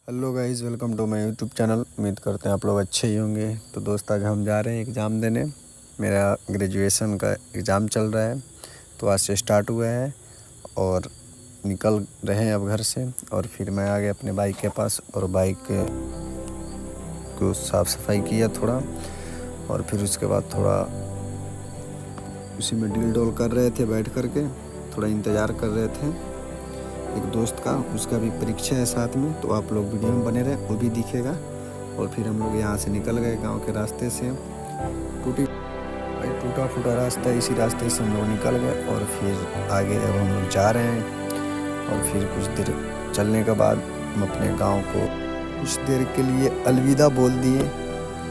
Hello guys, welcome to my YouTube channel. उम्मीद करते हैं आप लोग अच्छे ही होंगे। तो दोस्त, आज हम जा रहे हैं एग्ज़ाम देने। मेरा ग्रेजुएशन का एग्ज़ाम चल रहा है, तो आज से स्टार्ट हुआ है और निकल रहे हैं अब घर से। और फिर मैं आ गया अपने बाइक के पास और बाइक को साफ़ सफाई किया थोड़ा, और फिर उसके बाद थोड़ा उसी में डील डोल कर रहे थे, बैठ कर के थोड़ा इंतज़ार कर रहे थे एक दोस्त का। उसका भी परीक्षा है साथ में, तो आप लोग वीडियो में बने रहे, वो भी दिखेगा। और फिर हम लोग यहाँ से निकल गए गांव के रास्ते से। टूटा फूटा रास्ता है, इसी रास्ते से हम लोग निकल गए और फिर आगे अब हम लोग जा रहे हैं। और फिर कुछ देर चलने के बाद हम अपने गाँव को कुछ देर के लिए अलविदा बोल दिए,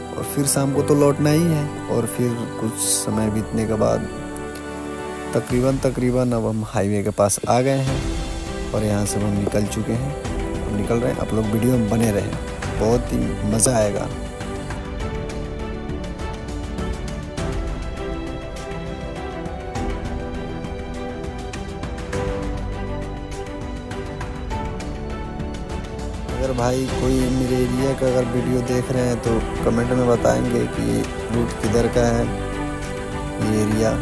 और फिर शाम को तो लौटना ही है। और फिर कुछ समय बीतने के बाद तकरीबन अब हम हाईवे के पास आ गए हैं और यहाँ से हम निकल चुके हैं। हम निकल रहे हैं, आप लोग वीडियो में बने रहें, बहुत ही मज़ा आएगा। अगर भाई कोई मेरे एरिया का अगर वीडियो देख रहे हैं तो कमेंट में बताएंगे कि रूट किधर का है ये एरिया।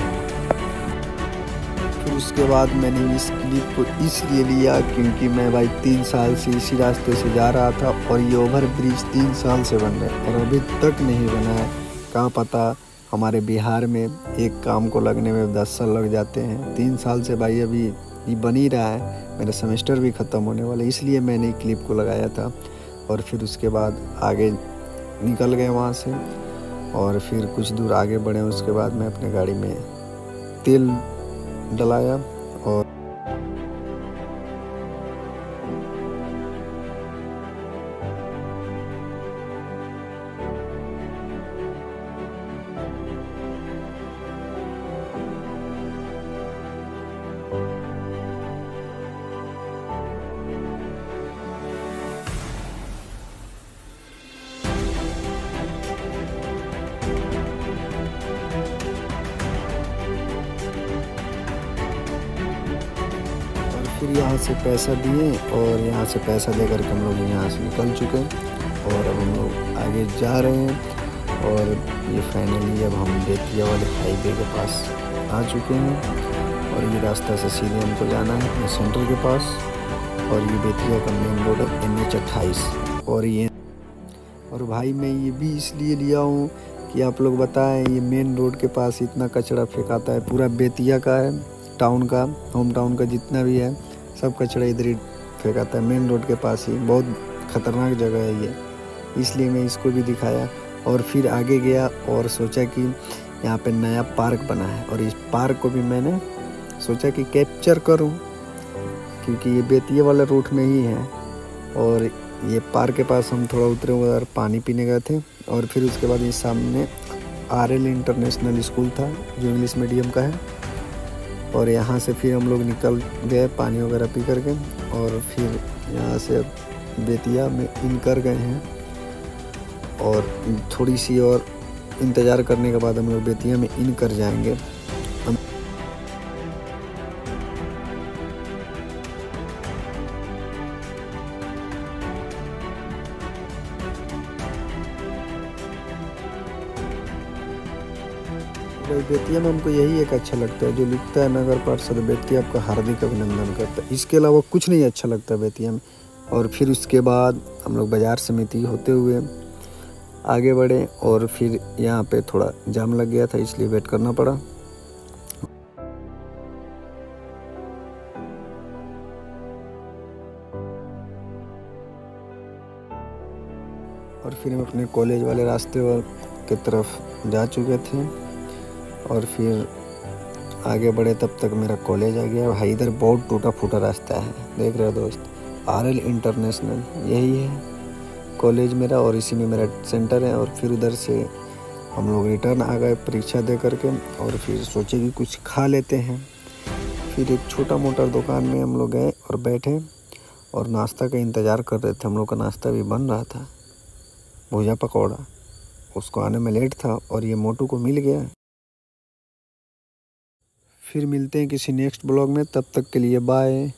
फिर उसके बाद मैंने इस क्लिप को इसलिए लिया क्योंकि मैं भाई 3 साल से इसी रास्ते से जा रहा था और ये ओवर ब्रिज 3 साल से बन रहा है और अभी तक नहीं बना है। कहाँ पता, हमारे बिहार में एक काम को लगने में 10 साल लग जाते हैं। 3 साल से भाई अभी ये बन ही रहा है। मेरा सेमेस्टर भी ख़त्म होने वाला है, इसलिए मैंने क्लिप को लगाया था। और फिर उसके बाद आगे निकल गए वहाँ से, और फिर कुछ दूर आगे बढ़े। उसके बाद मैं अपने गाड़ी में तेल डलाया और फिर यहाँ से पैसा दिए और यहाँ से पैसा देकर के हम लोग यहाँ से निकल चुके हैं और अब हम लोग आगे जा रहे हैं। और ये फाइनली अब हम बेतिया वाले हाईवे के पास आ चुके हैं और ये रास्ता से सीधे हमको जाना है अपने सेंटर के पास। और ये बेतिया का मेन रोड है NH 28। और भाई मैं ये भी इसलिए लिया हूँ कि आप लोग बताएं, ये मेन रोड के पास इतना कचरा फेंकाता है। पूरा बेतिया का है, टाउन का, होम टाउन का जितना भी है, सब कचरा इधर ही फेंकाता है मेन रोड के पास ही। बहुत ख़तरनाक जगह है ये, इसलिए मैं इसको भी दिखाया। और फिर आगे गया और सोचा कि यहाँ पे नया पार्क बना है और इस पार्क को भी मैंने सोचा कि कैप्चर करूँ, क्योंकि ये बेतिया वाला रूट में ही है। और ये पार्क के पास हम थोड़ा उतरे उधर पानी पीने गए थे। और फिर उसके बाद ये सामने RL इंटरनेशनल स्कूल था जो इंग्लिश मीडियम का है। और यहाँ से फिर हम लोग निकल गए पानी वगैरह पी करके, और फिर यहाँ से बेतिया में इन कर गए हैं। और थोड़ी सी और इंतज़ार करने के बाद हम लोग बेतिया में इन कर जाएंगे। बेतिया में हमको यही एक अच्छा लगता है, जो लिखता है नगर पार्षद बेतिया आपका हार्दिक अभिनंदन करता है। इसके अलावा कुछ नहीं अच्छा लगता बेतिया में। और फिर उसके बाद हम लोग बाजार समिति होते हुए आगे बढ़े और फिर यहाँ पे थोड़ा जाम लग गया था, इसलिए वेट करना पड़ा। और फिर हम अपने कॉलेज वाले रास्ते की तरफ जा चुके थे और फिर आगे बढ़े। तब तक मेरा कॉलेज आ गया। भाई इधर बहुत टूटा फूटा रास्ता है, देख रहे हो दोस्त। RL इंटरनेशनल यही है कॉलेज मेरा, और इसी में मेरा सेंटर है। और फिर उधर से हम लोग रिटर्न आ गए परीक्षा दे करके, और फिर सोचे कि कुछ खा लेते हैं। फिर एक छोटा मोटा दुकान में हम लोग गए और बैठे और नाश्ता का इंतज़ार कर रहे थे। हम लोग का नाश्ता भी बन रहा था, भुजा पकौड़ा। उसको आने में लेट था और ये मोटू को मिल गया। फिर मिलते हैं किसी नेक्स्ट ब्लॉग में, तब तक के लिए बाय।